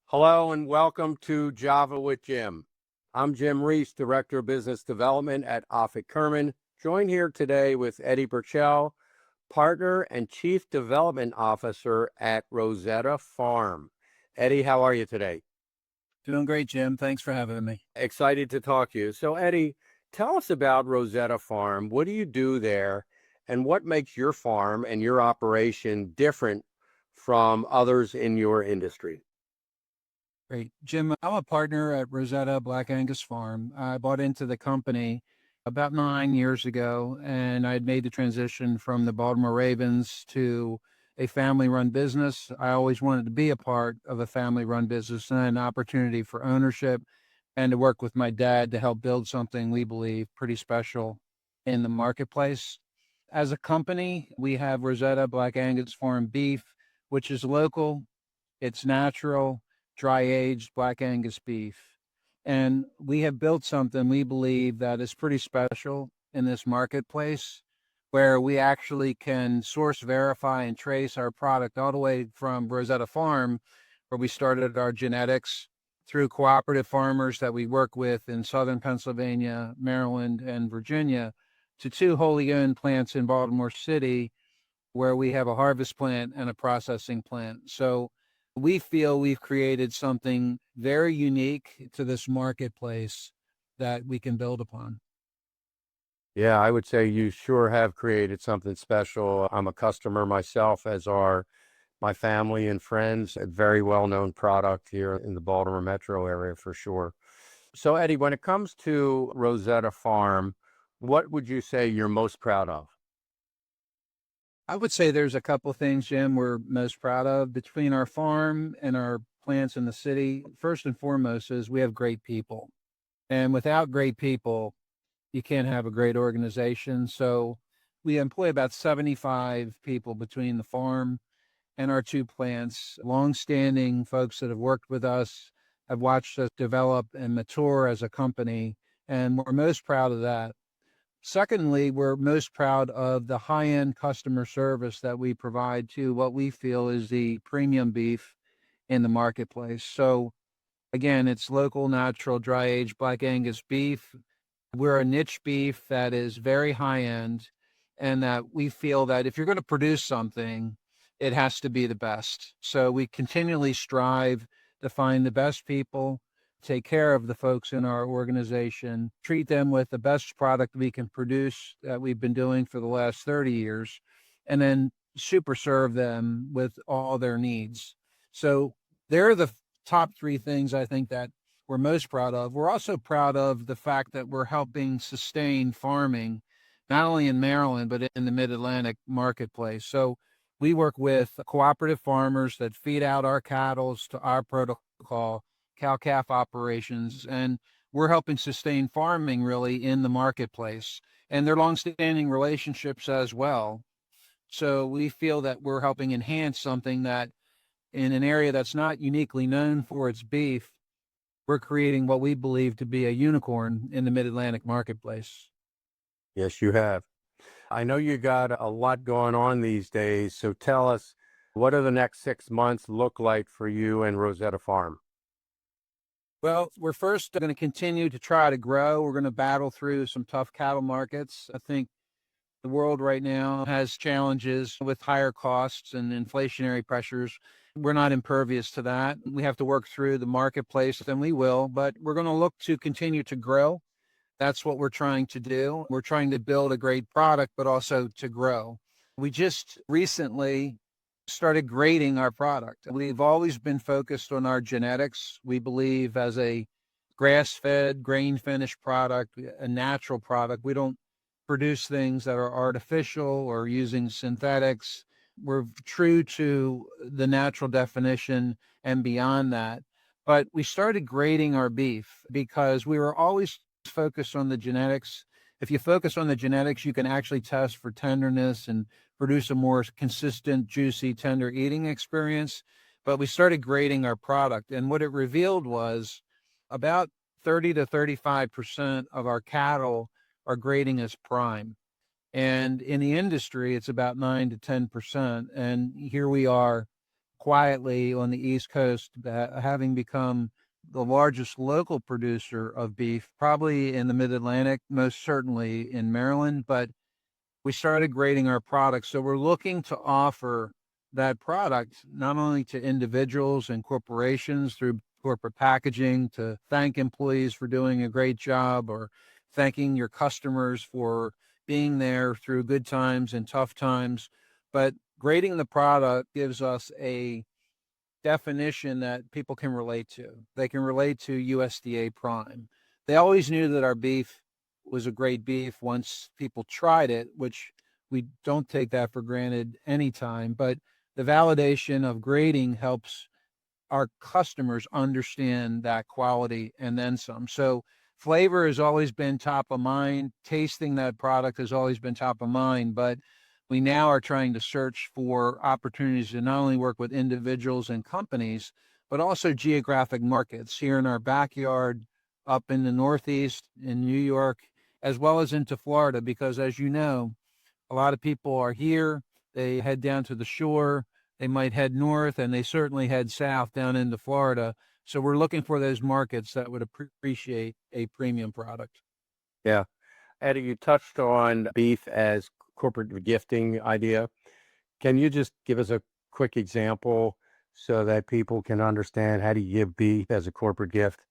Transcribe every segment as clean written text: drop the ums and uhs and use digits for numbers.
Hello and welcome to Java with Jim. I'm Jim Reese, Director of Business Development at Offit Kurman, joined here today with Eddie Burchell, Partner and Chief Development Officer at Rosetta Farm. Eddie, how are you today? Doing great, Jim. Thanks for having me. Excited to talk to you. So, Eddie, tell us about Rosetta Farm. What do you do there, and what makes your farm and your operation different from others in your industry? Great. Jim, I'm a partner at Rosetta Black Angus Farm. I bought into the company about 9 years ago, and I had made the transition from the Baltimore Ravens to a family run business. I always wanted to be a part of a family run business and an opportunity for ownership and to work with my dad to help build something we believe pretty special in the marketplace. As a company, we have Rosetta Black Angus Farm beef, which is local, it's natural, dry aged Black Angus beef. And we have built something we believe that is pretty special in this marketplace where we actually can source, verify, and trace our product all the way from Rosetta Farm, where we started our genetics, through cooperative farmers that we work with in Southern Pennsylvania, Maryland, and Virginia, to two wholly owned plants in Baltimore City, where we have a harvest plant and a processing plant. So we feel we've created something very unique to this marketplace that we can build upon. Yeah, I would say you sure have created something special. I'm a customer myself, as are my family and friends. A very well-known product here in the Baltimore metro area for sure. So, Eddie, when it comes to Rosetta Farm, what would you say you're most proud of? I would say there's a couple of things, Jim, we're most proud of between our farm and our plants in the city. First and foremost is we have great people. And without great people, you can't have a great organization. So we employ about 75 people between the farm and our two plants, longstanding folks that have worked with us, have watched us develop and mature as a company. And we're most proud of that. Secondly, we're most proud of the high-end customer service that we provide to what we feel is the premium beef in the marketplace. So again, it's local, natural, dry-aged Black Angus beef. We're a niche beef that is very high-end, and that we feel that if you're going to produce something, it has to be the best. So we continually strive to find the best people, take care of the folks in our organization, treat them with the best product we can produce that we've been doing for the last 30 years, and then super serve them with all their needs. So they're the top three things I think that we're most proud of. We're also proud of the fact that we're helping sustain farming, not only in Maryland, but in the Mid-Atlantic marketplace. So we work with cooperative farmers that feed out our cattle to our protocol, cow-calf operations, and we're helping sustain farming really in the marketplace. And they're longstanding relationships as well. So we feel that we're helping enhance something that in an area that's not uniquely known for its beef, we're creating what we believe to be a unicorn in the Mid-Atlantic marketplace. Yes, you have. I know you got a lot going on these days, so tell us, what do the next 6 months look like for you and Rosetta Farm? Well, we're first going to continue to try to grow. We're going to battle through some tough cattle markets. I think the world right now has challenges with higher costs and inflationary pressures. We're not impervious to that. We have to work through the marketplace, and we will, but we're going to look to continue to grow. That's what we're trying to do. We're trying to build a great product, but also to grow. We just recently started grading our product. We've always been focused on our genetics. We believe as a grass-fed, grain-finished product, a natural product, we don't produce things that are artificial or using synthetics. We're true to the natural definition and beyond that. But we started grading our beef because we were always focused on the genetics. If you focus on the genetics, you can actually test for tenderness and produce a more consistent, juicy, tender eating experience. But we started grading our product, and what it revealed was about 30 to 35% of our cattle are grading as prime. And in the industry, it's about 9 to 10%. And here we are quietly on the East Coast, having become the largest local producer of beef, probably in the Mid-Atlantic, most certainly in Maryland, but we started grading our products. So we're looking to offer that product not only to individuals and corporations through corporate packaging, to thank employees for doing a great job, or thanking your customers for being there through good times and tough times. But grading the product gives us a definition that people can relate to. They can relate to USDA Prime. They always knew that our beef was a great beef once people tried it, which we don't take that for granted anytime. But the validation of grading helps our customers understand that quality and then some. So flavor has always been top of mind. Tasting that product has always been top of mind, but we now are trying to search for opportunities to not only work with individuals and companies, but also geographic markets here in our backyard, up in the Northeast, in New York, as well as into Florida, because as you know, a lot of people are here, they head down to the shore, they might head north, and they certainly head south down into Florida. So we're looking for those markets that would appreciate a premium product. Yeah. Eddie, you touched on beef as corporate gifting idea. Can you just give us a quick example so that people can understand how to give beef as a corporate gift?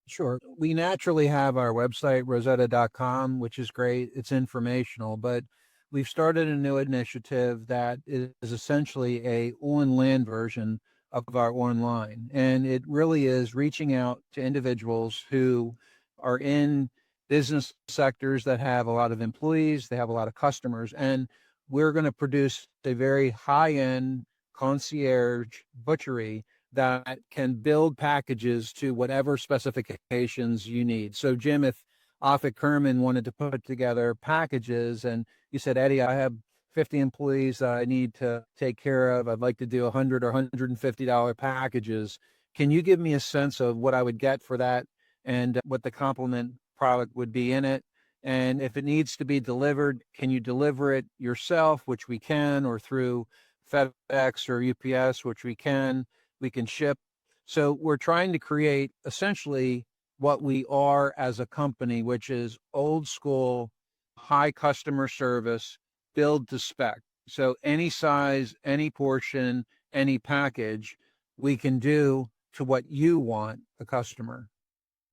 Sure. We naturally have our website, rosetta.com, which is great. It's informational, but we've started a new initiative that is essentially a on-land version of our online. And it really is reaching out to individuals who are in business sectors that have a lot of employees, they have a lot of customers, and we're going to produce a very high-end concierge butchery that can build packages to whatever specifications you need. So, Jim, if Offit Kurman wanted to put together packages and you said, Eddie, I have 50 employees that I need to take care of, I'd like to do 100 or $150 packages. Can you give me a sense of what I would get for that and what the complement product would be in it? And if it needs to be delivered, can you deliver it yourself, which we can, or through FedEx or UPS, which we can ship. So we're trying to create essentially what we are as a company, which is old school, high customer service, build to spec. So any size, any portion, any package, we can do to what you want, the customer.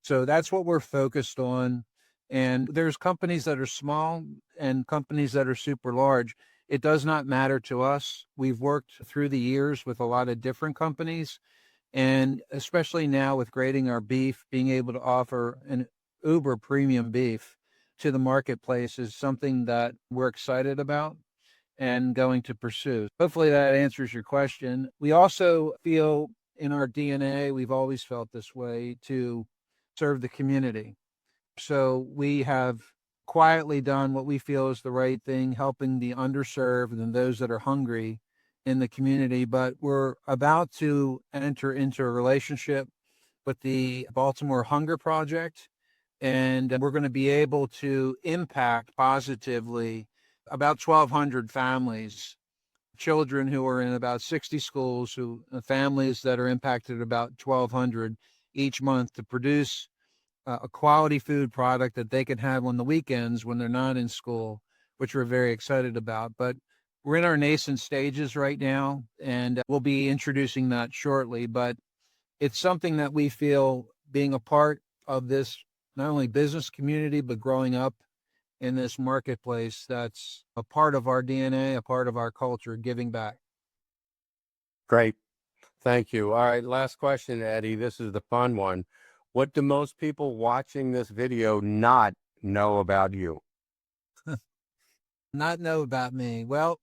So that's what we're focused on. And there's companies that are small and companies that are super large. It does not matter to us. We've worked through the years with a lot of different companies, and especially now with grading our beef, being able to offer an uber premium beef to the marketplace is something that we're excited about and going to pursue. Hopefully that answers your question. We also feel in our DNA, we've always felt this way, to serve the community. So we have quietly done what we feel is the right thing, helping the underserved and those that are hungry in the community. But we're about to enter into a relationship with the Baltimore Hunger Project, and we're going to be able to impact positively about 1,200 families, children who are in about 60 schools, families that are impacted about 1,200 each month, to produce a quality food product that they can have on the weekends when they're not in school, which we're very excited about. But we're in our nascent stages right now, and we'll be introducing that shortly. But it's something that we feel, being a part of this, not only business community, but growing up in this marketplace, that's a part of our DNA, a part of our culture, giving back. Great. Thank you. All right. Last question, Eddie. This is the fun one. What do most people watching this video not know about you? Not know about me. Well,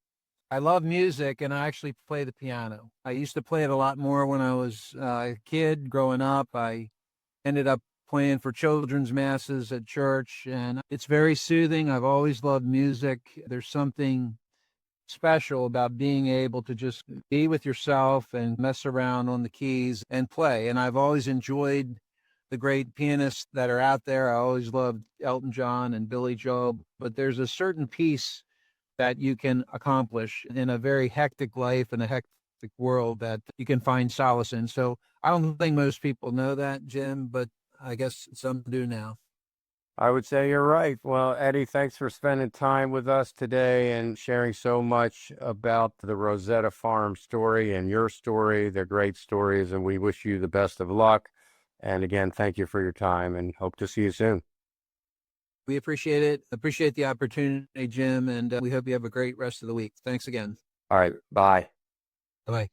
I love music and I actually play the piano. I used to play it a lot more when I was a kid growing up. I ended up playing for children's masses at church, and it's very soothing. I've always loved music. There's something special about being able to just be with yourself and mess around on the keys and play. And I've always enjoyed the great pianists that are out there. I always loved Elton John and Billy Joel, but there's a certain peace that you can accomplish in a very hectic life and a perfect world that you can find solace in. So I don't think most people know that, Jim, but I guess some do now. I would say you're right. Well, Eddie, thanks for spending time with us today and sharing so much about the Rosetta Farm story and your story. They're great stories, and we wish you the best of luck. And again, thank you for your time and hope to see you soon. We appreciate it. Appreciate the opportunity, Jim, and we hope you have a great rest of the week. Thanks again. All right. Bye. Bye.